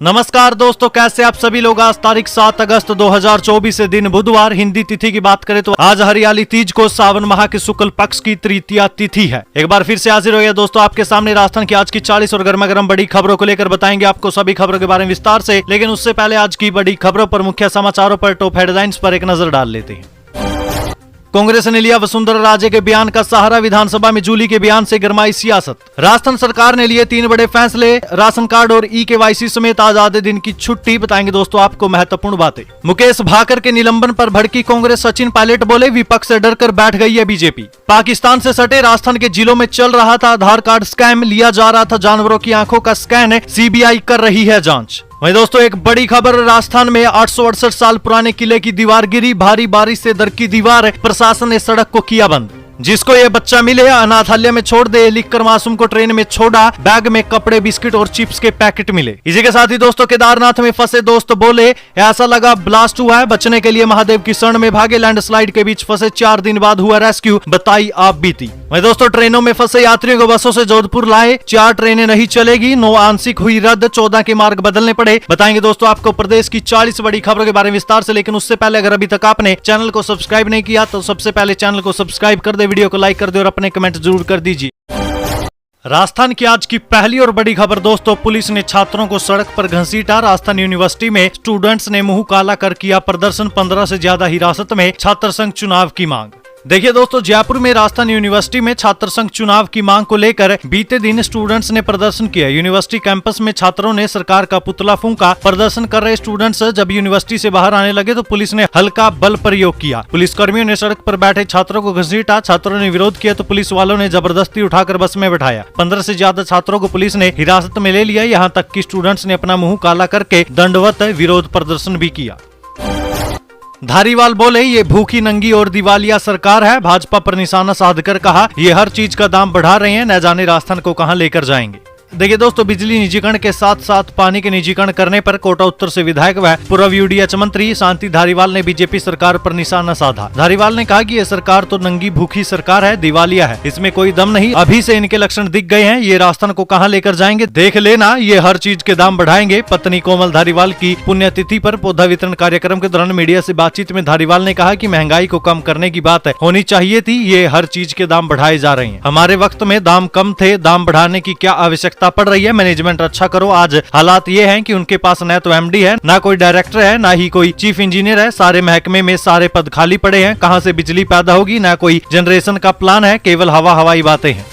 नमस्कार दोस्तों, कैसे आप सभी लोग। आज तारीख 7 अगस्त 2024 से दिन बुधवार। हिंदी तिथि की बात करें तो आज हरियाली तीज को सावन माह के शुक्ल पक्ष की तृतीया तिथि है। एक बार फिर से हाजिर हो गया दोस्तों आपके सामने राजस्थान की आज की 40 और गर्मा गर्म बड़ी खबरों को लेकर बताएंगे आपको सभी खबरों के बारे में विस्तार से। लेकिन उससे पहले आज की बड़ी खबरों पर, मुख्य समाचारों पर, टॉप हेडलाइंस पर एक नजर डाल लेते हैं। कांग्रेस ने लिया वसुंधरा राजे के बयान का सहारा। विधानसभा में जूली के बयान से गरमाई सियासत। राजस्थान सरकार ने लिए 3 बड़े फैसले। राशन कार्ड और ई-केवाईसी समेत आज आधे दिन की छुट्टी। बताएंगे दोस्तों आपको महत्वपूर्ण बातें। मुकेश भाकर के निलंबन पर भड़की कांग्रेस। सचिन पायलट बोले, विपक्ष से डरकर बैठ गई है बीजेपी। पाकिस्तान से सटे राजस्थान के जिलों में चल रहा था आधार कार्ड स्कैम। लिया जा रहा था जानवरों की आंखों का स्कैन। सीबीआई कर रही है जांच। वहीं दोस्तों एक बड़ी खबर, राजस्थान में 868 साल पुराने किले की दीवार गिरी। भारी बारिश से दरकी दीवार। प्रशासन ने सड़क को किया बंद। जिसको ये बच्चा मिले अनाथालय में छोड़ दे, लिखकर मासूम को ट्रेन में छोड़ा। बैग में कपड़े, बिस्किट और चिप्स के पैकेट मिले। इसी के साथ ही दोस्तों केदारनाथ में फंसे दोस्त बोले, ऐसा लगा ब्लास्ट हुआ है। बचने के लिए महादेव की शरण में भागे। लैंडस्लाइड के बीच फंसे, 4 दिन बाद हुआ रेस्क्यू। बताई आप बीती। वहीं दोस्तों ट्रेनों में फंसे यात्रियों को बसों से जोधपुर लाए। 4 ट्रेनें नहीं चलेगी। 9 आंशिक हुई रद्द। 14 के मार्ग बदलने पड़े। बताएंगे दोस्तों आपको प्रदेश की 40 बड़ी खबरों के बारे में विस्तार से। लेकिन उससे पहले अगर अभी तक आपने चैनल को सब्सक्राइब नहीं किया तो सबसे पहले चैनल को सब्सक्राइब कर दे, वीडियो को लाइक कर दे और अपने कमेंट जरूर कर दीजिए। राजस्थान की आज की पहली और बड़ी खबर दोस्तों, पुलिस ने छात्रों को सड़क पर घसीटा। राजस्थान यूनिवर्सिटी में स्टूडेंट्स ने मुंह काला कर किया प्रदर्शन। 15 से ज्यादा हिरासत में। छात्र संघ चुनाव की मांग। देखिए दोस्तों, जयपुर में राजस्थान यूनिवर्सिटी में छात्र संघ चुनाव की मांग को लेकर बीते दिन स्टूडेंट्स ने प्रदर्शन किया। यूनिवर्सिटी कैंपस में छात्रों ने सरकार का पुतला फूंका। प्रदर्शन कर रहे स्टूडेंट्स जब यूनिवर्सिटी से बाहर आने लगे तो पुलिस ने हल्का बल प्रयोग किया। पुलिसकर्मियों ने सड़क पर बैठे छात्रों को घसीटा। छात्रों ने विरोध किया तो पुलिस वालों ने जबरदस्ती उठाकर बस में बैठाया। 15 से ज्यादा छात्रों को पुलिस ने हिरासत में ले लिया। यहाँ तक कि स्टूडेंट्स ने अपना मुंह काला करके दंडवत विरोध प्रदर्शन भी किया। धारीवाल बोले, ये भूखी नंगी और दिवालिया सरकार है। भाजपा पर निशाना साधकर कहा, ये हर चीज का दाम बढ़ा रहे हैं, न जाने राजस्थान को कहां लेकर जाएंगे। देखिए दोस्तों, बिजली निजीकरण के साथ साथ पानी के निजीकरण करने पर कोटा उत्तर से विधायक व पूर्व यूडीएच मंत्री शांति धारीवाल ने बीजेपी सरकार पर निशाना साधा। धारीवाल ने कहा कि ये सरकार तो नंगी भूखी सरकार है, दिवालिया है, इसमें कोई दम नहीं। अभी से इनके लक्षण दिख गए हैं, ये राजस्थान को कहां लेकर जाएंगे देख लेना, ये हर चीज के दाम बढ़ाएंगे। पत्नी कोमल धारीवाल की पुण्यतिथि पर पौधा वितरण कार्यक्रम के दौरान मीडिया से बातचीत में धारीवाल ने कहा कि महंगाई को कम करने की बात होनी चाहिए थी, ये हर चीज के दाम बढ़ाए जा रहे हैं। हमारे वक्त में दाम कम थे, दाम बढ़ाने की क्या आवश्यकता पड़ रही है। मैनेजमेंट अच्छा करो। आज हालात ये हैं कि उनके पास न तो एमडी है, ना कोई डायरेक्टर है, ना ही कोई चीफ इंजीनियर है। सारे महकमे में सारे पद खाली पड़े हैं। कहां से बिजली पैदा होगी, ना कोई जनरेशन का प्लान है, केवल हवाई बातें हैं।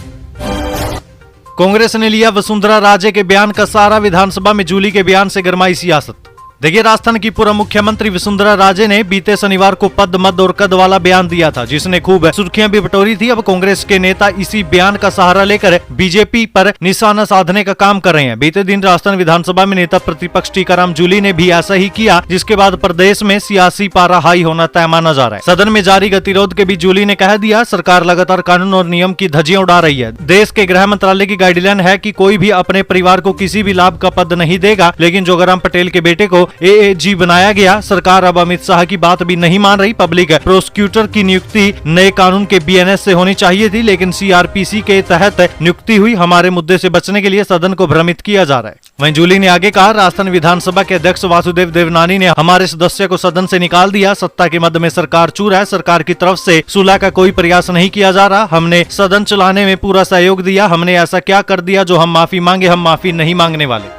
कांग्रेस ने लिया वसुंधरा राजे के बयान का सहारा। विधानसभा में जूली के बयान से गरमाई सियासत। देखिए, राजस्थान की पूर्व मुख्यमंत्री वसुंधरा राजे ने बीते शनिवार को पद, मद और कद वाला बयान दिया था, जिसने खूब सुर्खियां भी बटोरी थी। अब कांग्रेस के नेता इसी बयान का सहारा लेकर बीजेपी पर निशाना साधने का काम कर रहे हैं। बीते दिन राजस्थान विधानसभा में नेता प्रतिपक्ष टीकाराम जूली ने भी ऐसा ही किया, जिसके बाद प्रदेश में सियासी पारा हाई होना तय माना जा रहा है। सदन में जारी गतिरोध के बीच जूली ने कह दिया, सरकार लगातार कानून और नियम की धज्जियां उड़ा रही है। देश के गृह मंत्रालय की गाइडलाइन है कि कोई भी अपने परिवार को किसी भी लाभ का पद नहीं देगा, लेकिन जोगाराम पटेल के बेटे को एएजी बनाया गया। सरकार अब अमित शाह की बात भी नहीं मान रही। पब्लिक प्रोसिक्यूटर की नियुक्ति नए कानून के बीएनएस से होनी चाहिए थी, लेकिन सीआरपीसी के तहत नियुक्ति हुई। हमारे मुद्दे से बचने के लिए सदन को भ्रमित किया जा रहा है। वहीं जूली ने आगे कहा, राजस्थान विधानसभा के अध्यक्ष वासुदेव देवनानी ने हमारे सदस्य को सदन से निकाल दिया। सत्ता के मद में सरकार चूर है। सरकार की तरफ से सुलह का कोई प्रयास नहीं किया जा रहा। हमने सदन चलाने में पूरा सहयोग दिया। हमने ऐसा क्या कर दिया जो हम माफी मांगे? हम माफी नहीं मांगने वाले।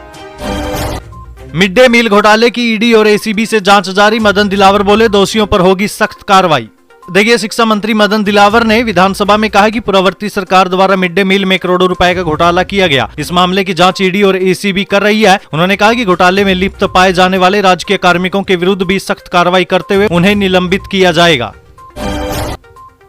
मिड डे मील घोटाले की ईडी और एसीबी से जांच जारी। मदन दिलावर बोले, दोषियों पर होगी सख्त कार्रवाई। देखिए, शिक्षा मंत्री मदन दिलावर ने विधानसभा में कहा कि पूर्ववर्ती सरकार द्वारा मिड डे मील में करोड़ों रुपए का घोटाला किया गया। इस मामले की जांच ईडी और एसीबी कर रही है। उन्होंने कहा कि घोटाले में लिप्त पाए जाने वाले राजकीय कार्मिकों के विरुद्ध भी सख्त कार्रवाई करते हुए उन्हें निलंबित किया जाएगा।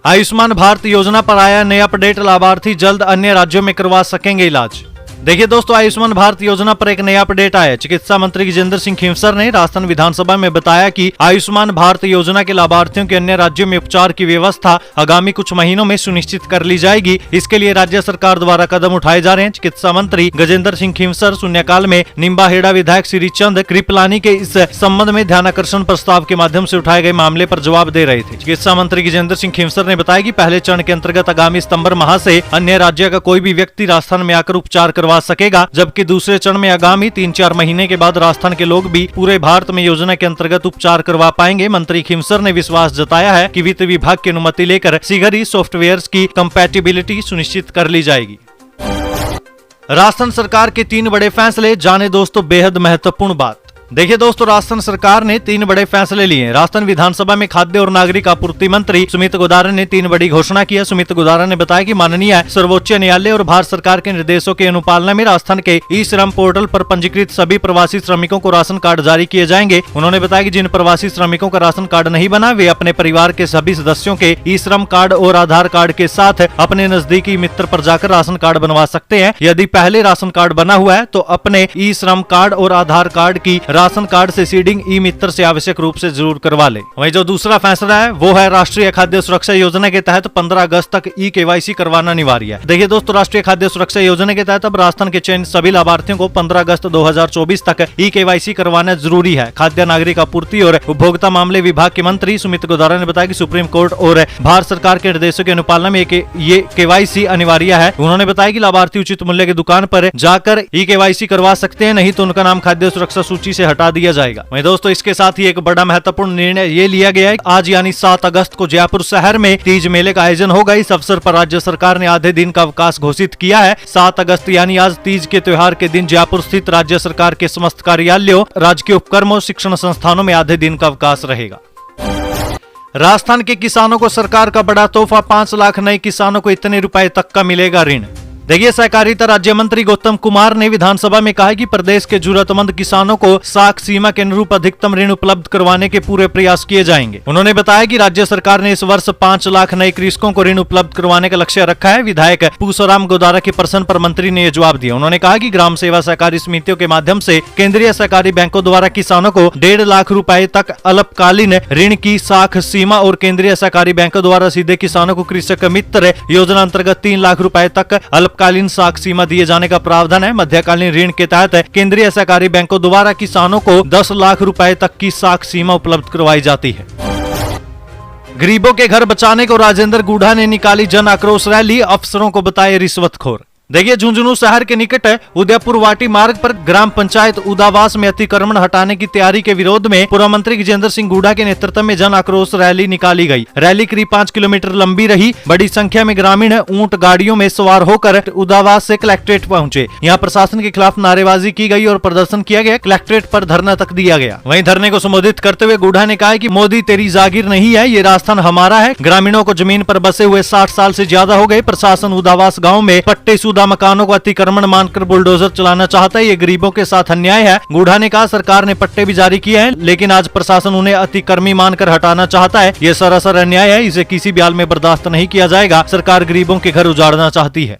आयुष्मान भारत योजना पर आया नया अपडेट। लाभार्थी जल्द अन्य राज्यों में करवा सकेंगे इलाज। देखिए दोस्तों, आयुष्मान भारत योजना पर एक नया अपडेट आया। चिकित्सा मंत्री गजेंद्र सिंह खींवसर ने राजस्थान विधानसभा में बताया कि आयुष्मान भारत योजना के लाभार्थियों के अन्य राज्यों में उपचार की व्यवस्था आगामी कुछ महीनों में सुनिश्चित कर ली जाएगी। इसके लिए राज्य सरकार द्वारा कदम उठाए जा रहे हैं। चिकित्सा मंत्री गजेंद्र सिंह खींवसर शून्यकाल में निम्बाहेड़ा विधायक श्री चंद कृपलानी के इस संबंध में ध्यानाकर्षण प्रस्ताव के माध्यम से उठाए गए मामले पर जवाब दे रहे थे। चिकित्सा मंत्री गजेंद्र सिंह खींवसर ने बताया कि पहले चरण के अंतर्गत आगामी सितंबर माह से अन्य राज्य का कोई भी व्यक्ति राजस्थान में आकर उपचार करवा सकेगा, जबकि दूसरे चरण में आगामी 3-4 महीने के बाद राजस्थान के लोग भी पूरे भारत में योजना के अंतर्गत उपचार करवा पाएंगे। मंत्री खिमसर ने विश्वास जताया है कि वित्त विभाग की अनुमति लेकर शीघ्र ही सॉफ्टवेयर की कंपैटिबिलिटी सुनिश्चित कर ली जाएगी। राजस्थान सरकार के 3 बड़े फैसले, जाने दोस्तों बेहद महत्वपूर्ण बात। देखिए दोस्तों, राजस्थान सरकार ने 3 बड़े फैसले लिए। राजस्थान विधानसभा में खाद्य और नागरिक आपूर्ति मंत्री सुमित गोदारा ने 3 बड़ी घोषणा की है। सुमित गोदारा ने बताया कि माननीय सर्वोच्च न्यायालय और भारत सरकार के निर्देशों के अनुपालना में राजस्थान के ई श्रम पोर्टल पर पंजीकृत सभी प्रवासी श्रमिकों को राशन कार्ड जारी किए जाएंगे। उन्होंने बताया कि जिन प्रवासी श्रमिकों का राशन कार्ड नहीं बना, वे अपने परिवार के सभी सदस्यों के ई श्रम कार्ड और आधार कार्ड के साथ अपने नजदीकी मित्र पर जाकर राशन कार्ड बनवा सकते हैं। यदि पहले राशन कार्ड बना हुआ है तो अपने ई श्रम कार्ड और आधार कार्ड की राशन कार्ड से सीडिंग ई मित्र से आवश्यक रूप से जरूर करवा ले। वहीं जो दूसरा फैसला है वो है राष्ट्रीय खाद्य सुरक्षा योजना के तहत 15 अगस्त तक ई केवाईसी करवाना अनिवार्य है। देखिए दोस्तों, राष्ट्रीय खाद्य सुरक्षा योजना के तहत अब राजस्थान के चयनित सभी लाभार्थियों को 15 अगस्त 2024 तक ई केवाईसी करवाना जरूरी है। खाद्य नागरिक आपूर्ति और उपभोक्ता मामले विभाग के मंत्री सुमित गोदारा ने बताया कि सुप्रीम कोर्ट और भारत सरकार के निर्देशों के अनुपालना में ये केवाईसी अनिवार्य है। उन्होंने बताया कि लाभार्थी उचित मूल्य की दुकान पर जाकर ई केवाईसी करवा सकते हैं, नहीं तो उनका नाम खाद्य सुरक्षा सूची से हटा दिया जाएगा। वहीं दोस्तों, इसके साथ ही एक बड़ा महत्वपूर्ण निर्णय ये लिया गया है। आज यानी 7 अगस्त को जयपुर शहर में तीज मेले का आयोजन होगा। इस अवसर पर राज्य सरकार ने आधे दिन का अवकाश घोषित किया है। 7 अगस्त यानी आज तीज के त्योहार के दिन जयपुर स्थित राज्य सरकार के समस्त कार्यालयों, राजकीय उपक्रमों, शिक्षण संस्थानों में आधे दिन का अवकाश रहेगा। राजस्थान के किसानों को सरकार का बड़ा तोहफा, 5 लाख नए किसानों को इतने रुपए तक का मिलेगा ऋण। देखिए, सहकारिता राज्य मंत्री गौतम कुमार ने विधानसभा में कहा कि प्रदेश के जरूरतमंद किसानों को साख सीमा के अनुरूप अधिकतम ऋण उपलब्ध करवाने के पूरे प्रयास किए जाएंगे। उन्होंने बताया कि राज्य सरकार ने इस वर्ष 5 लाख नए कृषकों को ऋण उपलब्ध करवाने का लक्ष्य रखा है। विधायक पूसोराम गोदारा के प्रश्न पर मंत्री ने यह जवाब दिया। उन्होंने कहा कि ग्राम सेवा सहकारी समितियों के माध्यम से केंद्रीय सहकारी बैंकों द्वारा किसानों को 1.5 लाख रुपए तक अल्पकालीन ऋण की साख सीमा और केंद्रीय सहकारी बैंकों द्वारा सीधे किसानों को कृषक मित्र योजना अंतर्गत 3 लाख रुपए तक कालीन साख सीमा दिए जाने का प्रावधान है। मध्यकालीन ऋण के तहत केंद्रीय सहकारी बैंकों द्वारा किसानों को 10 लाख रुपए तक की साख सीमा उपलब्ध करवाई जाती है। गरीबों के घर बचाने को राजेंद्र गुढ़ा ने निकाली जन आक्रोश रैली, अफसरों को बताए रिश्वतखोर। देखिए, झुंझुनू शहर के निकट उदयपुर वाटी मार्ग पर ग्राम पंचायत उदावास में अतिक्रमण हटाने की तैयारी के विरोध में पूर्व मंत्री गजेंद्र सिंह गुढ़ा के नेतृत्व में जन आक्रोश रैली निकाली गई। रैली करीब 5 किलोमीटर लंबी रही। बड़ी संख्या में ग्रामीण ऊंट गाड़ियों में सवार होकर उदावास से कलेक्ट्रेट पहुंचे। यहां प्रशासन के खिलाफ नारेबाजी की गई और प्रदर्शन किया गया। कलेक्ट्रेट पर धरना तक दिया गया। वहीं धरने को संबोधित करते हुए गुढ़ा ने कहा कि मोदी तेरी जागीर नहीं है, ये राजस्थान हमारा है। ग्रामीणों को जमीन पर बसे हुए 60 साल से ज्यादा हो गए। प्रशासन उदावास गाँव में पट्टे मकानों को अतिक्रमण मानकर बुलडोजर चलाना चाहता है। ये गरीबों के साथ अन्याय है। गुढ़ा ने कहा, सरकार ने पट्टे भी जारी किए हैं, लेकिन आज प्रशासन उन्हें अतिक्रमी मानकर हटाना चाहता है। ये सरासर अन्याय है, इसे किसी भी हाल में बर्दाश्त नहीं किया जाएगा। सरकार गरीबों के घर उजाड़ना चाहती है।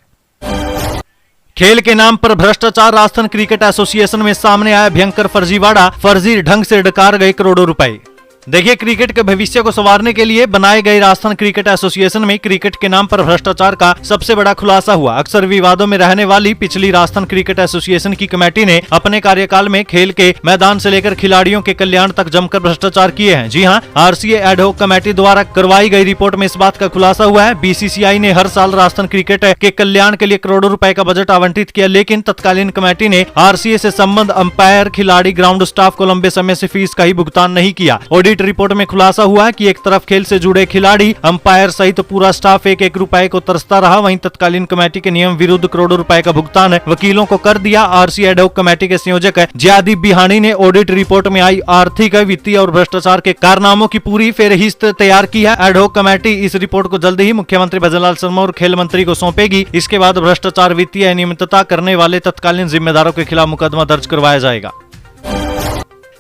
खेल के नाम पर भ्रष्टाचार, राजस्थान क्रिकेट एसोसिएशन में सामने आया भयंकर फर्जीवाड़ा। फर्जी ढंग से डकार गए करोड़ों रुपए। देखिए, क्रिकेट के भविष्य को संवारने के लिए बनाए गए राजस्थान क्रिकेट एसोसिएशन में क्रिकेट के नाम पर भ्रष्टाचार का सबसे बड़ा खुलासा हुआ। अक्सर विवादों में रहने वाली पिछली राजस्थान क्रिकेट एसोसिएशन की कमेटी ने अपने कार्यकाल में खेल के मैदान से लेकर खिलाड़ियों के कल्याण तक जमकर भ्रष्टाचार किए हैं। जी हां, आरसीए एडहॉक कमेटी द्वारा करवाई गई रिपोर्ट में इस बात का खुलासा हुआ है। बीसीसीआई ने हर साल राजस्थान क्रिकेट के कल्याण के लिए करोड़ों रुपए का बजट आवंटित किया, लेकिन तत्कालीन कमेटी ने आरसीए से संबंध अंपायर, खिलाड़ी, ग्राउंड स्टाफ को लंबे समय से फीस का ही भुगतान नहीं किया। ऑडिट रिपोर्ट में खुलासा हुआ कि एक तरफ खेल से जुड़े खिलाड़ी, अंपायर सहित पूरा स्टाफ एक रुपए को तरसता रहा, वहीं तत्कालीन कमेटी के नियम विरुद्ध करोड़ों रुपए का भुगतान वकीलों को कर दिया। आरसीए एडहॉक कमेटी के संयोजक जयादीप बिहानी ने ऑडिट रिपोर्ट में आई आर्थिक, वित्तीय और भ्रष्टाचार के कारनामों की पूरी फेरहिस्त तैयार की है। एडहॉक कमेटी इस रिपोर्ट को जल्द ही मुख्यमंत्री भजनलाल शर्मा और खेल मंत्री को सौंपेगी। इसके बाद भ्रष्टाचार, वित्तीय अनियमितता करने वाले तत्कालीन जिम्मेदारों के खिलाफ मुकदमा दर्ज करवाया जाएगा।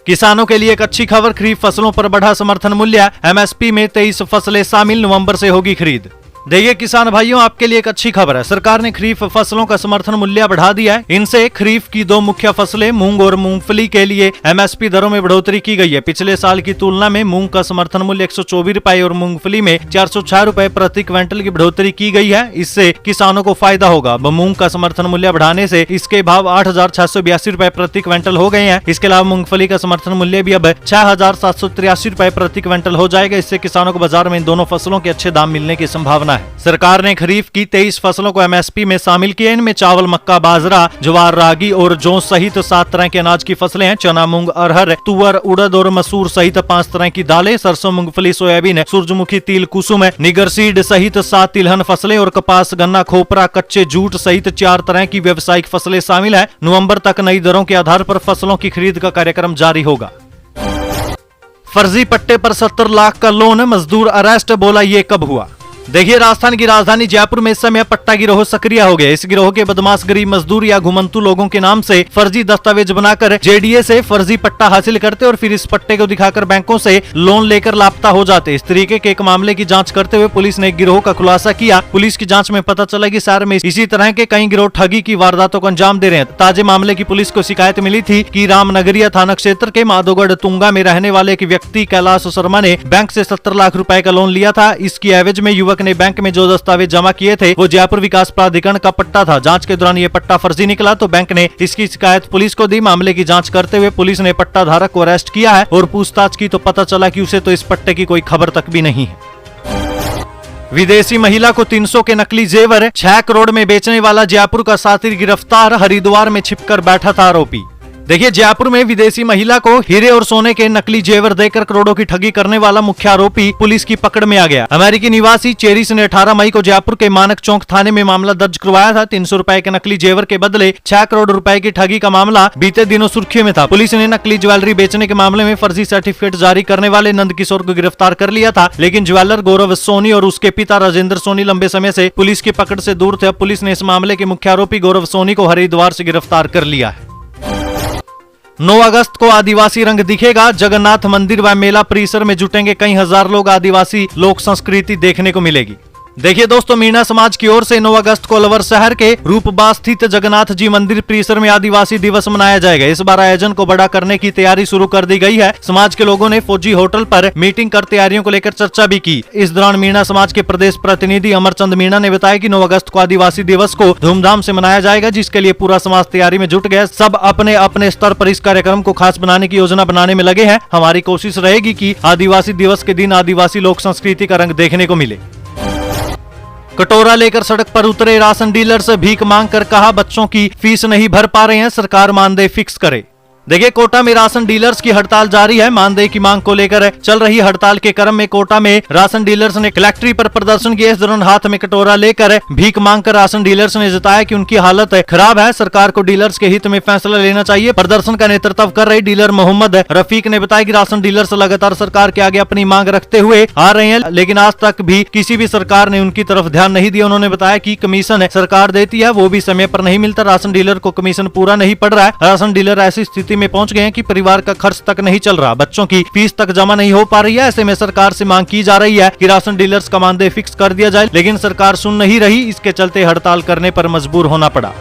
किसानों के लिए एक अच्छी खबर, खरीफ फसलों पर बढ़ा समर्थन मूल्य। एमएसपी में 23 फसलें शामिल, नवंबर से होगी खरीद। देखिए किसान भाइयों, आपके लिए एक अच्छी खबर है। सरकार ने खरीफ फसलों का समर्थन मूल्य बढ़ा दिया है। इनसे खरीफ की 2 मुख्य फसलें मूंग और मूंगफली के लिए एमएसपी दरों में बढ़ोतरी की गई है। पिछले साल की तुलना में मूंग का समर्थन मूल्य 124 रुपए और मूंगफली में 406 रुपए प्रति क्विंटल की बढ़ोतरी की गई है। इससे किसानों को फायदा होगा। मूंग का समर्थन मूल्य बढ़ाने से इसके भाव 8,682 रुपए प्रति क्विंटल हो गए हैं। इसके अलावा मूंगफली का समर्थन मूल्य भी अब 6,783 रुपए प्रति क्विंटल हो जाएगा। इससे किसानों को बाजार में इन दोनों फसलों के अच्छे दाम मिलने की संभावना है। है। सरकार ने खरीफ की 23 फसलों को एमएसपी में शामिल किया। इनमें चावल, मक्का, बाजरा, ज्वार, रागी और जौ सहित 7 तरह के अनाज की फसलें हैं। चना, मूंग, अरहर, तुअर, उड़द और मसूर सहित 5 तरह की दालें, सरसों, मूंगफली, सोयाबीन, सूरजमुखी, तिल, कुसुम, निगर सीड सहित 7 तिलहन फसलें और कपास, गन्ना, खोपरा, कच्चे जूट सहित 4 तरह की व्यावसायिक फसलें शामिल है। नवंबर तक नई दरों के आधार पर फसलों की खरीद का कार्यक्रम जारी होगा। फर्जी पट्टे पर 70 लाख का लोन, मजदूर अरेस्ट, बोला ये कब हुआ। देखिए, राजस्थान की राजधानी जयपुर में इस समय पट्टा गिरोह सक्रिय हो गया। इस गिरोह के बदमाश गरीब मजदूर या घुमंतु लोगों के नाम से फर्जी दस्तावेज बनाकर जेडीए से फर्जी पट्टा हासिल करते और फिर इस पट्टे को दिखाकर बैंकों से लोन लेकर लापता हो जाते। इस तरीके के एक मामले की जांच करते हुए पुलिस ने एक गिरोह का खुलासा किया। पुलिस की जांच में पता चला कि शहर में इसी तरह के कई गिरोह ठगी की वारदातों को अंजाम दे रहे हैं। ताजे मामले की पुलिस को शिकायत मिली थी कि रामनगरिया थाना क्षेत्र के माधोगढ़ तुंगा में रहने वाले एक व्यक्ति कैलाश शर्मा ने बैंक से 70 लाख रुपए का लोन लिया था। इसकी एवज में युवक ने बैंक में जो दस्तावेज जमा किए थे वो जयपुर विकास प्राधिकरण का पट्टा था। जांच के दौरान ये पट्टा फर्जी निकला तो बैंक ने इसकी शिकायत पुलिस को दी। मामले की जांच करते हुए पुलिस ने पट्टा धारक को अरेस्ट किया है और पूछताछ की तो पता चला कि उसे तो इस पट्टे की कोई खबर तक भी नहीं है। विदेशी महिला को 300 के नकली जेवर 6 करोड़ में बेचने वाला जयपुर का साथी गिरफ्तार, हरिद्वार में छिपकर बैठा था आरोपी। देखिए, जयपुर में विदेशी महिला को हीरे और सोने के नकली जेवर देकर करोड़ों की ठगी करने वाला मुख्य आरोपी पुलिस की पकड़ में आ गया। अमेरिकी निवासी चेरिस ने 18 मई को जयपुर के मानक चौक थाने में मामला दर्ज करवाया था। 300 रुपए के नकली जेवर के बदले 6 करोड़ रुपए की ठगी का मामला बीते दिनों सुर्खियों में था। पुलिस ने नकली ज्वेलरी बेचने के मामले में फर्जी सर्टिफिकेट जारी करने वाले नंद किशोर को गिरफ्तार कर लिया था, लेकिन ज्वेलर गौरव सोनी और उसके पिता राजेंद्र सोनी लंबे समय से पुलिस की पकड़ से दूर थे। अब पुलिस ने इस मामले के मुख्य आरोपी गौरव सोनी को हरिद्वार से गिरफ्तार कर लिया है। 9 अगस्त को आदिवासी रंग दिखेगा। जगन्नाथ मंदिर व मेला परिसर में जुटेंगे कई हजार लोग। आदिवासी लोक संस्कृति देखने को मिलेगी। देखिए दोस्तों, मीणा समाज की ओर से 9 अगस्त को अलवर शहर के रूपबा स्थित जगन्नाथ जी मंदिर परिसर में आदिवासी दिवस मनाया जाएगा। इस बार आयोजन को बड़ा करने की तैयारी शुरू कर दी गई है। समाज के लोगों ने फौजी होटल पर मीटिंग कर तैयारियों को लेकर चर्चा भी की। इस दौरान मीणा समाज के प्रदेश प्रतिनिधि अमरचंद मीणा ने बताया कि 9 अगस्त को आदिवासी दिवस को धूमधाम से मनाया जाएगा, जिसके लिए पूरा समाज तैयारी में जुट गया। सब अपने अपने स्तर पर इस कार्यक्रम को खास बनाने की योजना बनाने में लगे हैं। हमारी कोशिश रहेगी कि आदिवासी दिवस के दिन आदिवासी लोक संस्कृति का रंग देखने को मिले। कटोरा लेकर सड़क पर उतरे राशन डीलर से भीख मांग कर कहा बच्चों की फीस नहीं भर पा रहे हैं, सरकार मानदेय फिक्स करे। देखिए, कोटा में राशन डीलर्स की हड़ताल जारी है। मानदेय की मांग को लेकर चल रही हड़ताल के क्रम में कोटा में राशन डीलर्स ने कलेक्ट्री पर प्रदर्शन किया। इस दौरान हाथ में कटोरा लेकर भीख मांगकर राशन डीलर्स ने जताया कि उनकी हालत खराब है, सरकार को डीलर्स के हित में फैसला लेना चाहिए। प्रदर्शन का नेतृत्व कर रहे डीलर मोहम्मद रफीक ने बताया कि राशन डीलर्स लगातार सरकार के आगे अपनी मांग रखते हुए आ रहे हैं, लेकिन आज तक भी किसी भी सरकार ने उनकी तरफ ध्यान नहीं दिया। उन्होंने बताया कि कमीशन सरकार देती है, वो भी समय पर नहीं मिलता। राशन डीलर को कमीशन पूरा नहीं पड़ रहा है। राशन डीलर ऐसी स्थिति में पहुंच गए हैं कि परिवार का खर्च तक नहीं चल रहा, बच्चों की फीस तक जमा नहीं हो पा रही है। ऐसे में सरकार से मांग की जा रही है कि राशन डीलर्स का मानदेय फिक्स कर दिया जाए, लेकिन सरकार सुन नहीं रही। इसके चलते हड़ताल करने पर मजबूर होना पड़ा।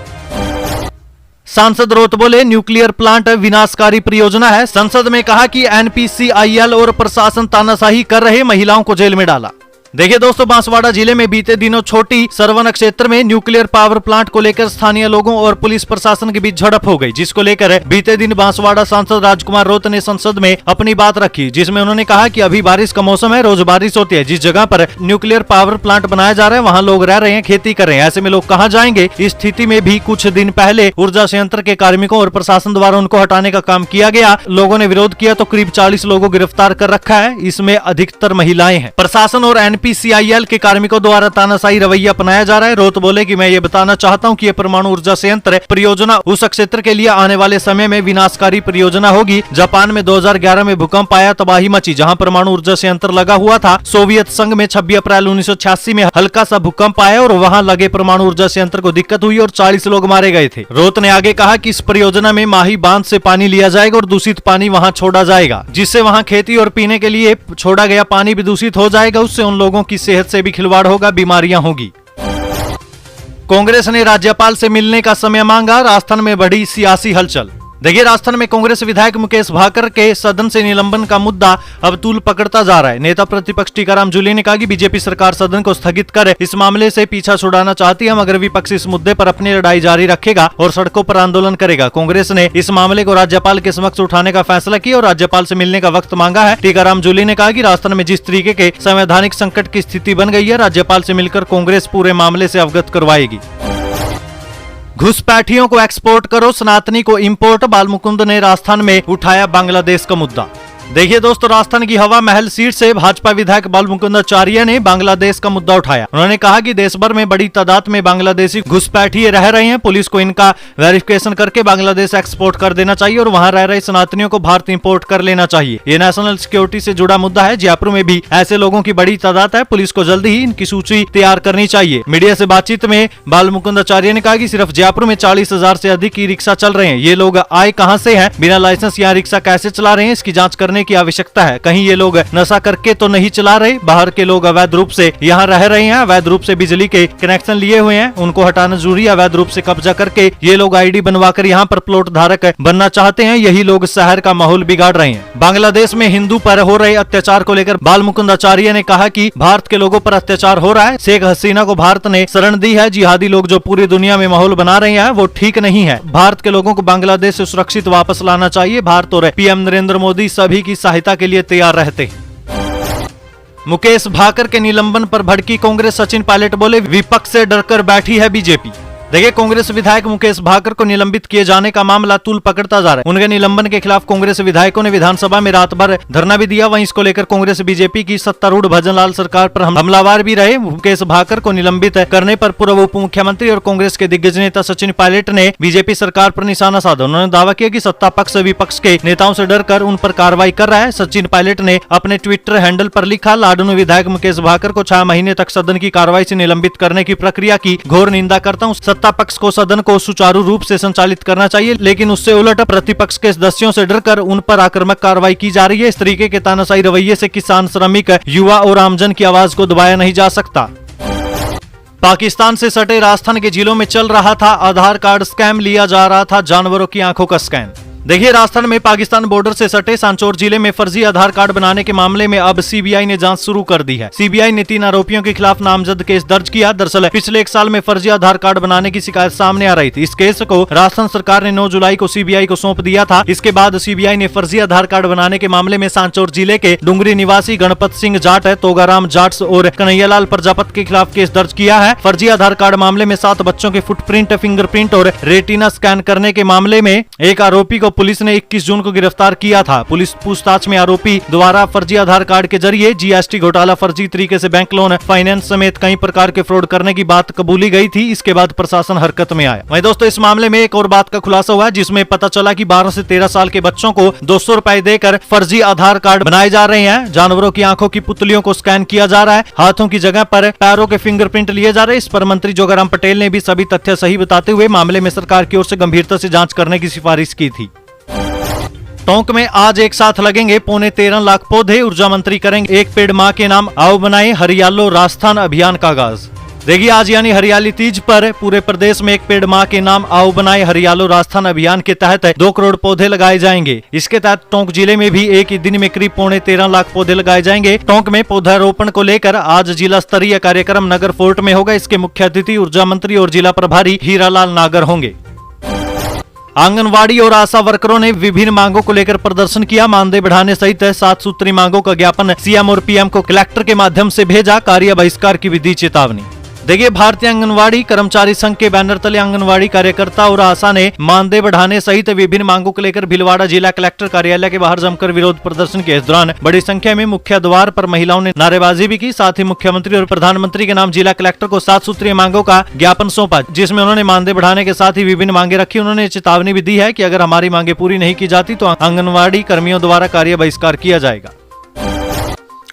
सांसद रोत बोले न्यूक्लियर प्लांट विनाशकारी परियोजना है। संसद में कहा कि एनपीसीआईएल और प्रशासन तानाशाही कर रहे, महिलाओं को जेल में डाला। देखिए दोस्तों, बांसवाड़ा जिले में बीते दिनों छोटी सरवन क्षेत्र में न्यूक्लियर पावर प्लांट को लेकर स्थानीय लोगों और पुलिस प्रशासन के बीच झड़प हो गई, जिसको लेकर बीते दिन बांसवाड़ा सांसद राजकुमार रोत ने संसद में अपनी बात रखी, जिसमें उन्होंने कहा कि अभी बारिश का मौसम है, रोज बारिश होती है। जिस जगह पर न्यूक्लियर पावर प्लांट बनाया जा रहा है वहाँ लोग रह रहे हैं, खेती कर रहे हैं, ऐसे में लोग कहाँ जाएंगे। इस स्थिति में भी कुछ दिन पहले ऊर्जा संयंत्र के कार्मिकों और प्रशासन द्वारा उनको हटाने का काम किया गया। लोगों ने विरोध किया तो करीब 40 लोगों को गिरफ्तार कर रखा है, इसमें अधिकतर महिलाएं हैं। प्रशासन और एनपीसीआईएल के कार्मिकों द्वारा तानाशाही रवैया अपनाया जा रहा है। रोत बोले कि मैं ये बताना चाहता हूं कि ये परमाणु ऊर्जा संयंत्र परियोजना उस क्षेत्र के लिए आने वाले समय में विनाशकारी परियोजना होगी। जापान में 2011 में भूकंप आया, तबाही मची, जहां परमाणु ऊर्जा संयंत्र लगा हुआ था। सोवियत संघ में 26 अप्रैल 1986 में हल्का सा भूकंप आया और वहां लगे परमाणु ऊर्जा संयंत्र को दिक्कत हुई और 40 लोग मारे गए थे। रोत ने आगे कहा कि इस परियोजना में माही बांध से पानी लिया जाएगा और दूषित पानी वहां छोड़ा जाएगा, जिससे वहां खेती और पीने के लिए छोड़ा गया पानी भी दूषित हो जाएगा। उससे उन लोगों की सेहत से भी खिलवाड़ होगा, बीमारियां होगी। कांग्रेस ने राज्यपाल से मिलने का समय मांगा, राजस्थान में बढ़ी सियासी हलचल। देखिए, राजस्थान में कांग्रेस विधायक मुकेश भाकर के सदन से निलंबन का मुद्दा अब तूल पकड़ता जा रहा है। नेता प्रतिपक्ष टीकाराम जूली ने कहा कि बीजेपी सरकार सदन को स्थगित कर इस मामले से पीछा छुड़ाना चाहती है, मगर विपक्ष इस मुद्दे पर अपनी लड़ाई जारी रखेगा और सड़कों पर आंदोलन करेगा। कांग्रेस ने इस मामले को राज्यपाल के समक्ष उठाने का फैसला किया और राज्यपाल से मिलने का वक्त मांगा है। टीकाराम जूली ने कहा कि राजस्थान में जिस तरीके के संवैधानिक संकट की स्थिति बन गई है, राज्यपाल से मिलकर कांग्रेस पूरे मामले से अवगत करवाएगी। घुसपैठियों को एक्सपोर्ट करो, सनातनी को इंपोर्ट, बालमुकुंद ने राजस्थान में उठाया बांग्लादेश का मुद्दा। देखिए दोस्तों, राजस्थान की हवा महल सीट से भाजपा विधायक बालमुकुंद आचार्य ने बांग्लादेश का मुद्दा उठाया। उन्होंने कहा कि देश भर में बड़ी तादाद में बांग्लादेशी घुसपैठिए रह रहे हैं। पुलिस को इनका वेरिफिकेशन करके बांग्लादेश एक्सपोर्ट कर देना चाहिए और वहां रह रहे सनातनियों को भारत इंपोर्ट कर लेना चाहिए। ये नेशनल सिक्योरिटी से जुड़ा मुद्दा है। जयपुर में भी ऐसे लोगों की बड़ी तादाद है। पुलिस को जल्दी ही इनकी सूची तैयार करनी चाहिए। मीडिया से बातचीत में बालमुकुंद आचार्य ने कहा कि सिर्फ जयपुर में 40,000 से अधिक ई रिक्शा चल रहे हैं। ये लोग आए कहां से हैं, बिना लाइसेंस यहाँ रिक्शा कैसे चला रहे हैं, इसकी जांच करने की आवश्यकता है। कहीं ये लोग नशा करके तो नहीं चला रहे। बाहर के लोग अवैध रूप से यहाँ रह रहे हैं, अवैध रूप से बिजली के कनेक्शन लिए हुए हैं, उनको हटाना जरूरी है। अवैध रूप से कब्जा करके ये लोग आईडी बनवाकर यहाँ पर प्लॉट धारक बनना चाहते हैं। यही लोग शहर का माहौल बिगाड़ रहे हैं। बांग्लादेश में हिंदू पर हो रहे अत्याचार को लेकर बालमुकुंद आचार्य ने कहा कि भारत के लोगों पर अत्याचार हो रहा है। शेख हसीना को भारत ने शरण दी है। जिहादी लोग जो पूरी दुनिया में माहौल बना रहे हैं वो ठीक नहीं है। भारत के लोगों को बांग्लादेश से सुरक्षित वापस लाना चाहिए। भारत और पीएम नरेंद्र मोदी सभी की सहायता के लिए तैयार रहते हैं। मुकेश भाकर के निलंबन पर भड़की कांग्रेस, सचिन पायलट बोले विपक्ष से डरकर बैठी है बीजेपी। देखिए, कांग्रेस विधायक मुकेश भाकर को निलंबित किए जाने का मामला तूल पकड़ता जा रहा है। उनके निलंबन के खिलाफ कांग्रेस विधायकों ने विधानसभा में रात भर धरना भी दिया। वहीं इसको लेकर कांग्रेस बीजेपी की सत्तारूढ़ भजनलाल सरकार पर हमलावर भी रहे। मुकेश भाकर को निलंबित करने पर पूर्व उप मुख्यमंत्री और कांग्रेस के दिग्गज नेता सचिन पायलट ने बीजेपी सरकार पर निशाना साधा। उन्होंने दावा किया कि सत्ता पक्ष विपक्ष के नेताओं से डरकर उन पर कार्रवाई कर रहा है। सचिन पायलट ने अपने ट्विटर हैंडल पर लिखा, लाडनू विधायक मुकेश भाकर को 6 महीने तक सदन की कार्रवाई से निलंबित करने की प्रक्रिया की घोर निंदा करता हूँ। सत्ता पक्ष को सदन को सुचारू रूप से संचालित करना चाहिए, लेकिन उससे उलट प्रतिपक्ष के सदस्यों से डरकर उन पर आक्रामक कार्रवाई की जा रही है। इस तरीके के तानाशाही रवैये से किसान, श्रमिक, युवा और आमजन की आवाज को दबाया नहीं जा सकता। पाकिस्तान से सटे राजस्थान के जिलों में चल रहा था आधार कार्ड स्कैम, लिया जा रहा था जानवरों की आंखों का स्कैन। देखिए, राजस्थान में पाकिस्तान बॉर्डर से सटे सांचौर जिले में फर्जी आधार कार्ड बनाने के मामले में अब सीबीआई ने जांच शुरू कर दी है। सीबीआई ने 3 आरोपियों के खिलाफ नामजद केस दर्ज किया। दरअसल पिछले 1 साल में फर्जी आधार कार्ड बनाने की शिकायत सामने आ रही थी। इस केस को राजस्थान सरकार ने 9 जुलाई को सीबीआई को सौंप दिया था। इसके बाद सीबीआई ने फर्जी आधार कार्ड बनाने के मामले में सांचौर जिले के डुंगरी निवासी गणपत सिंह जाट, तोगाराम जाट और कन्हैयालाल प्रजापत के खिलाफ केस दर्ज किया है। फर्जी आधार कार्ड मामले में 7 बच्चों के फुटप्रिंट, फिंगरप्रिंट और रेटिना स्कैन करने के मामले में एक आरोपी को पुलिस ने 21 जून को गिरफ्तार किया था। पुलिस पूछताछ में आरोपी द्वारा फर्जी आधार कार्ड के जरिए जीएसटी घोटाला, फर्जी तरीके से बैंक लोन, फाइनेंस समेत कई प्रकार के फ्रॉड करने की बात कबूली गई थी। इसके बाद प्रशासन हरकत में आया। वहीं दोस्तों, इस मामले में एक और बात का खुलासा हुआ, जिसमें पता चला कि 12 से 13 साल के बच्चों को 200 रुपए देकर फर्जी आधार कार्ड बनाए जा रहे हैं। जानवरों की आंखों की पुतलियों को स्कैन किया जा रहा है। हाथों की जगह पर पैरों के फिंगरप्रिंट लिए जा रहे हैं। इस पर मंत्री जोगाराम पटेल ने भी सभी तथ्य सही बताते हुए मामले में सरकार की ओर से गंभीरता से जांच करने की सिफारिश की थी। टोंक में आज एक साथ लगेंगे 13.25 लाख पौधे, ऊर्जा मंत्री करेंगे एक पेड़ मां के नाम, आओ बनाए हरियालो राजस्थान अभियान का आगाज। देखिए, आज यानी हरियाली तीज पर पूरे प्रदेश में एक पेड़ मां के नाम, आओ बनाए हरियालो राजस्थान अभियान के तहत 2 करोड़ पौधे लगाए जाएंगे। इसके तहत टोंक जिले में भी एक ही दिन में करीब 13.25 लाख पौधे लगाए जाएंगे। टोंक में पौधारोपण को लेकर आज जिला स्तरीय कार्यक्रम नगर फोर्ट में होगा। इसके मुख्य अतिथि ऊर्जा मंत्री और जिला प्रभारी हीरालाल नागर होंगे। आंगनवाड़ी और आशा वर्करों ने विभिन्न मांगों को लेकर प्रदर्शन किया। मानदेय बढ़ाने सहित 7 सूत्री मांगों का ज्ञापन सीएम और पीएम को कलेक्टर के माध्यम से भेजा। कार्य बहिष्कार की भी दी चेतावनी। देखिए, भारतीय आंगनवाड़ी कर्मचारी संघ के बैनर तले आंगनवाड़ी कार्यकर्ता और आशा ने मानदेय बढ़ाने सहित विभिन्न मांगों को लेकर भीलवाड़ा जिला कलेक्टर कार्यालय के बाहर जमकर विरोध प्रदर्शन किया। इस दौरान बड़ी संख्या में मुख्य द्वार पर महिलाओं ने नारेबाजी भी की। साथ ही मुख्यमंत्री और प्रधानमंत्री के नाम जिला कलेक्टर को 7 सूत्रीय मांगों का ज्ञापन सौंपा, जिसमें उन्होंने मानदेय बढ़ाने के साथ ही विभिन्न मांगे रखी। उन्होंने चेतावनी भी दी है कि अगर हमारी मांगे पूरी नहीं की जाती तो आंगनवाड़ी कर्मियों द्वारा कार्य बहिष्कार किया जाएगा।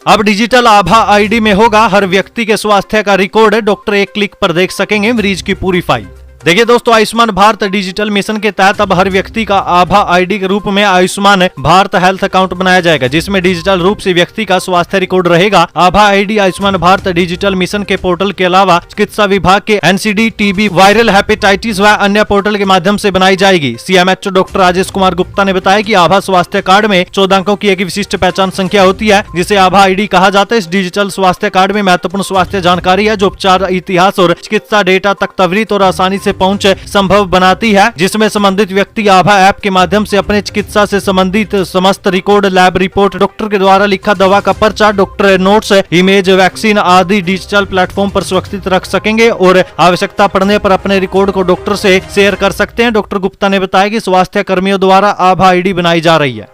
अब डिजिटल आभा आईडी में होगा हर व्यक्ति के स्वास्थ्य का रिकॉर्ड। डॉक्टर एक क्लिक पर देख सकेंगे मरीज की पूरी फाइल। देखिए दोस्तों, आयुष्मान भारत डिजिटल मिशन के तहत अब हर व्यक्ति का आभा आईडी के रूप में आयुष्मान भारत हेल्थ अकाउंट बनाया जाएगा, जिसमें डिजिटल रूप से व्यक्ति का स्वास्थ्य रिकॉर्ड रहेगा। आभा ID Ayushman Bharat digital mission के पोर्टल के अलावा चिकित्सा विभाग के एनसीडी, टीबी, वायरल हेपेटाइटिस व अन्य पोर्टल के माध्यम से बनाई जाएगी। सीएमएचओ डॉक्टर राजेश कुमार गुप्ता ने बताया कि आभा स्वास्थ्य कार्ड में 14 अंकों की एक विशिष्ट पहचान संख्या होती है, जिसे आभा आईडी कहा जाता है। इस डिजिटल स्वास्थ्य कार्ड में महत्वपूर्ण स्वास्थ्य जानकारी है, जो उपचार इतिहास और चिकित्सा डेटा तक त्वरित और आसानी से पहुंच संभव बनाती है, जिसमें संबंधित व्यक्ति आभा ऐप के माध्यम से अपने चिकित्सा से संबंधित समस्त रिकॉर्ड, लैब रिपोर्ट, डॉक्टर के द्वारा लिखा दवा का पर्चा, डॉक्टर नोट्स, इमेज, वैक्सीन आदि डिजिटल प्लेटफॉर्म पर सुरक्षित रख सकेंगे और आवश्यकता पड़ने पर अपने रिकॉर्ड को डॉक्टर से शेयर कर सकते हैं। डॉक्टर गुप्ता ने बताया कि स्वास्थ्य कर्मियों द्वारा आभा आईडी बनाई जा रही है।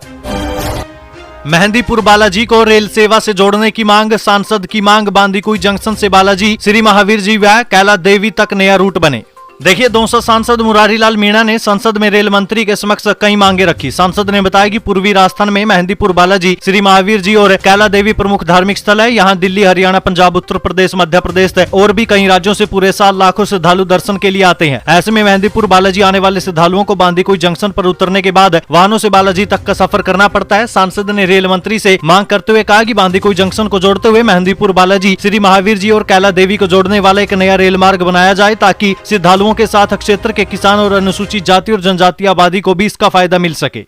मेहंदीपुर बालाजी को रेल सेवा से जोड़ने की मांग, सांसद की मांग। बांदीकुई जंक्शन से बालाजी, श्री महावीर जी व कैला देवी तक नया रूट बने। देखिए, दौसा सांसद मुरारी लाल मीणा ने संसद में रेल मंत्री के समक्ष कई मांगे रखी। सांसद ने बताया कि पूर्वी राजस्थान में मेहंदीपुर बालाजी, श्री महावीर जी और कैला देवी प्रमुख धार्मिक स्थल है। यहाँ दिल्ली, हरियाणा, पंजाब, उत्तर प्रदेश, मध्य प्रदेश और भी कई राज्यों से पूरे साल लाखों श्रद्धालु दर्शन के लिए आते हैं। ऐसे में मेहंदीपुर बालाजी आने वाले श्रद्धालुओं को बांदीकुई जंक्शन पर उतरने के बाद वाहनों से बालाजी तक का सफर करना पड़ता है। सांसद ने रेल मंत्री से मांग करते हुए कहा कि बांदीकुई जंक्शन को जोड़ते हुए मेहंदीपुर बालाजी, श्री महावीर जी और कैला देवी को जोड़ने वाला एक नया रेल मार्ग बनाया जाए, ताकि श्रद्धालुओं के साथ क्षेत्र के किसान और अनुसूचित जाति और जनजातीय आबादी को भी इसका फायदा मिल सके।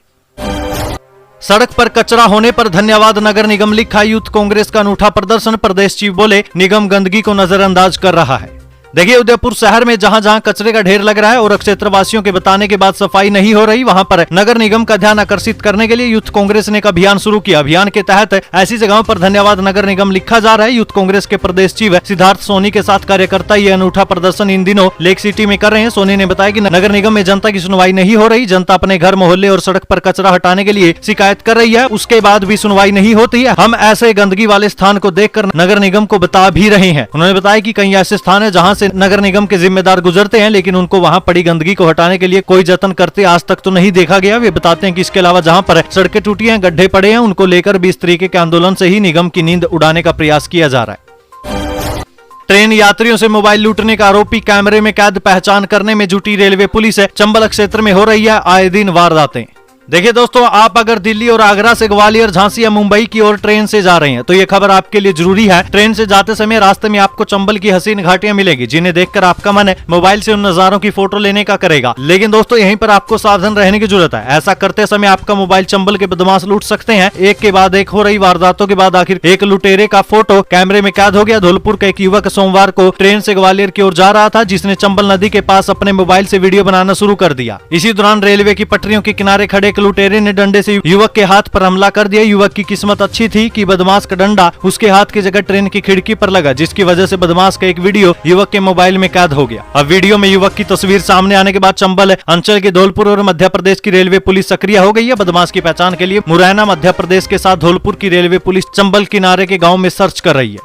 सड़क पर कचरा होने पर धन्यवाद नगर निगम, लिखा यूथ कांग्रेस का अनूठा प्रदर्शन। प्रदेश चीफ बोले, निगम गंदगी को नजरअंदाज कर रहा है। देखिए, उदयपुर शहर में जहां जहां कचरे का ढेर लग रहा है और क्षेत्रवासियों के बताने के बाद सफाई नहीं हो रही, वहां पर नगर निगम का ध्यान आकर्षित करने के लिए यूथ कांग्रेस ने एक अभियान शुरू किया। अभियान के तहत ऐसी जगहों पर धन्यवाद नगर निगम लिखा जा रहा है। यूथ कांग्रेस के प्रदेश चीफ सिद्धार्थ सोनी के साथ कार्यकर्ता ये अनूठा प्रदर्शन इन दिनों लेक सिटी में कर रहे हैं। सोनी ने बताया कि नगर निगम में जनता की सुनवाई नहीं हो रही। जनता अपने घर, मोहल्ले और सड़क पर कचरा हटाने के लिए शिकायत कर रही है, उसके बाद भी सुनवाई नहीं होती है। हम ऐसे गंदगी वाले स्थान को देखकर नगर निगम को बता भी रहे हैं। उन्होंने बताया कि कई ऐसे स्थान है जहां से नगर निगम के जिम्मेदार गुजरते हैं, लेकिन उनको वहां पड़ी गंदगी को हटाने के लिए कोई जतन करते आज तक तो नहीं देखा गया। वे बताते हैं कि इसके अलावा जहां पर सड़कें टूटी हैं, गड्ढे पड़े हैं, उनको लेकर भी इस तरीके के आंदोलन से ही निगम की नींद उड़ाने का प्रयास किया जा रहा है। ट्रेन यात्रियों से मोबाइल लूटने का आरोपी कैमरे में कैद, पहचान करने में जुटी रेलवे पुलिस है। चंबल क्षेत्र में हो रही है आए दिन वारदातें। देखिए दोस्तों, आप अगर दिल्ली और आगरा से ग्वालियर, झांसी या मुंबई की ओर ट्रेन से जा रहे हैं तो ये खबर आपके लिए जरूरी है। ट्रेन से जाते समय रास्ते में आपको चंबल की हसीन घाटियां मिलेगी, जिन्हें देखकर आपका मन मोबाइल से उन नजारों की फोटो लेने का करेगा। लेकिन दोस्तों, यहीं पर आपको सावधान रहने की जरूरत है। ऐसा करते समय आपका मोबाइल चंबल के बदमाश लूट सकते हैं। एक के बाद एक हो रही वारदातों के बाद आखिर एक लुटेरे का फोटो कैमरे में कैद हो गया। धौलपुर का एक युवक सोमवार को ट्रेन से ग्वालियर की ओर जा रहा था, जिसने चंबल नदी के पास अपने मोबाइल से वीडियो बनाना शुरू कर दिया। इसी दौरान रेलवे की पटरियों के किनारे खड़े एक लुटेरे ने डंडे से युवक के हाथ पर हमला कर दिया। युवक की किस्मत अच्छी थी कि बदमाश का डंडा उसके हाथ की जगह ट्रेन की खिड़की पर लगा, जिसकी वजह से बदमाश का एक वीडियो युवक के मोबाइल में कैद हो गया। अब वीडियो में युवक की तस्वीर सामने आने के बाद चंबल अंचल के धौलपुर और मध्य प्रदेश की रेलवे पुलिस सक्रिय हो गई है। बदमाश की पहचान के लिए मुरैना मध्य प्रदेश के साथ धौलपुर की रेलवे पुलिस चंबल किनारे के गाँव में सर्च कर रही है।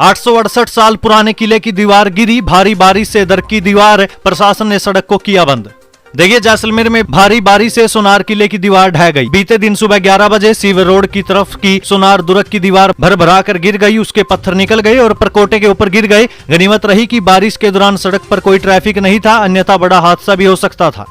868 साल पुराने किले की दीवार गिरी, भारी बारिश से दरकी दीवार, प्रशासन ने सड़क को किया बंद। देखिए, जैसलमेर में भारी बारिश से सोनार किले की दीवार ढह गई। बीते दिन सुबह 11 बजे सीवर रोड की तरफ की सोनार दुर्ग की दीवार भर कर गिर गई। उसके पत्थर निकल गए और परकोटे के ऊपर गिर गए। गनीमत रही कि बारिश के दौरान सड़क पर कोई ट्रैफिक नहीं था, अन्यथा बड़ा हादसा भी हो सकता था।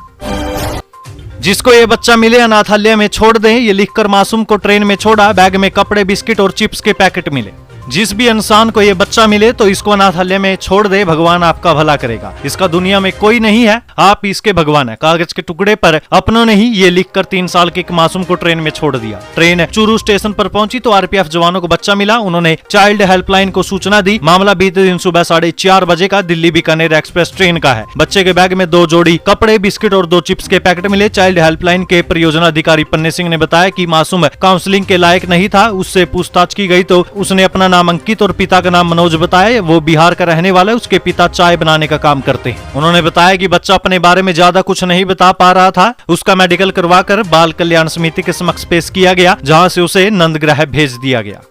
जिसको ये बच्चा मिले अनाथालय में छोड़ दें, ये लिखकर मासूम को ट्रेन में छोड़ा। बैग में कपड़े, बिस्किट और चिप्स के पैकेट मिले। जिस भी इंसान को ये बच्चा मिले तो इसको अनाथालय में छोड़ दे, भगवान आपका भला करेगा। इसका दुनिया में कोई नहीं है, आप इसके भगवान है। कागज के टुकड़े पर अपनों ने ही ये लिखकर 3 साल के एक मासूम को ट्रेन में छोड़ दिया। ट्रेन चूरू स्टेशन पर पहुंची तो आरपीएफ जवानों को बच्चा मिला। उन्होंने चाइल्ड हेल्पलाइन को सूचना दी। मामला बीते दिन सुबह 4:30 बजे का दिल्ली बीकानेर एक्सप्रेस ट्रेन का है। बच्चे के बैग में 2 जोड़ी कपड़े, बिस्किट और 2 चिप्स के पैकेट मिले। चाइल्ड हेल्पलाइन के परियोजना अधिकारी पन्ने सिंह ने बताया कि मासूम काउंसलिंग के लायक नहीं था। उससे पूछताछ की गई तो उसने अपना नाम अंकित और पिता का नाम मनोज बताया। वो बिहार का रहने वाला है। उसके पिता चाय बनाने का काम करते हैं। उन्होंने बताया कि बच्चा अपने बारे में ज्यादा कुछ नहीं बता पा रहा था। उसका मेडिकल करवाकर बाल कल्याण समिति के समक्ष पेश किया गया, जहां से उसे नंदग्रह भेज दिया गया।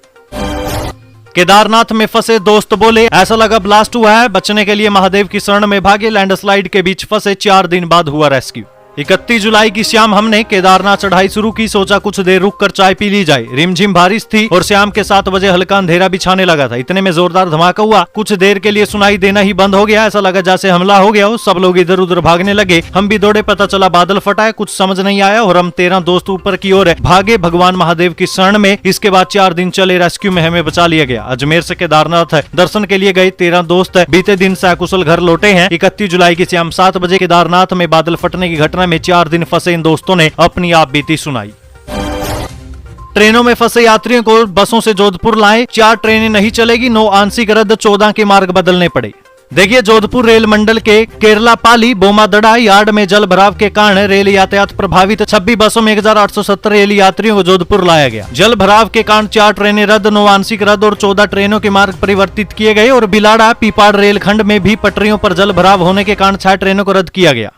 केदारनाथ में फंसे दोस्त बोले, ऐसा लगा ब्लास्ट हुआ है। बचने के लिए महादेव की शरण में भागे। लैंडस्लाइड के बीच फंसे, 4 दिन बाद हुआ रेस्क्यू। 31 जुलाई की शाम हमने केदारनाथ चढ़ाई शुरू की। सोचा कुछ देर रुक कर चाय पी ली जाए। रिमझिम बारिश थी और शाम के 7 बजे हल्का अंधेरा भी छाने लगा था। इतने में जोरदार धमाका हुआ। कुछ देर के लिए सुनाई देना ही बंद हो गया। ऐसा लगा जैसे हमला हो गया हो। सब लोग इधर उधर भागने लगे। हम भी दौड़े। पता चला बादल फटा है। कुछ समझ नहीं आया और हम 13 दोस्त ऊपर की ओर भागे भगवान महादेव की शरण में। इसके बाद 4 दिन चले रेस्क्यू में हमें बचा लिया गया। अजमेर से केदारनाथ दर्शन के लिए गए 13 दोस्त बीते दिन सकुशल घर लौटे हैं। 31 जुलाई की शाम 7 बजे केदारनाथ में बादल फटने की घटना में 4 दिन फंसे इन दोस्तों ने अपनी आप बीती सुनाई। ट्रेनों में फंसे यात्रियों को बसों से जोधपुर लाए। 4 ट्रेनें नहीं चलेगी। 9 आंशिक रद्द। 14 के मार्ग बदलने पड़े। देखिए, जोधपुर रेल मंडल के केरलापाली बोमादड़ा यार्ड में जल भराव के कारण रेल यातायात प्रभावित। 26 बसों में 1870 रेल यात्रियों को जोधपुर लाया गया। जल भराव के कारण 4 ट्रेनें रद्द, 9 आंशिक रद्द और 14 ट्रेनों के मार्ग परिवर्तित किए गए। और बिलाड़ा पीपाड़ रेलखंड में भी पटरियों पर जल भराव होने के कारण 6 ट्रेनों को रद्द किया गया।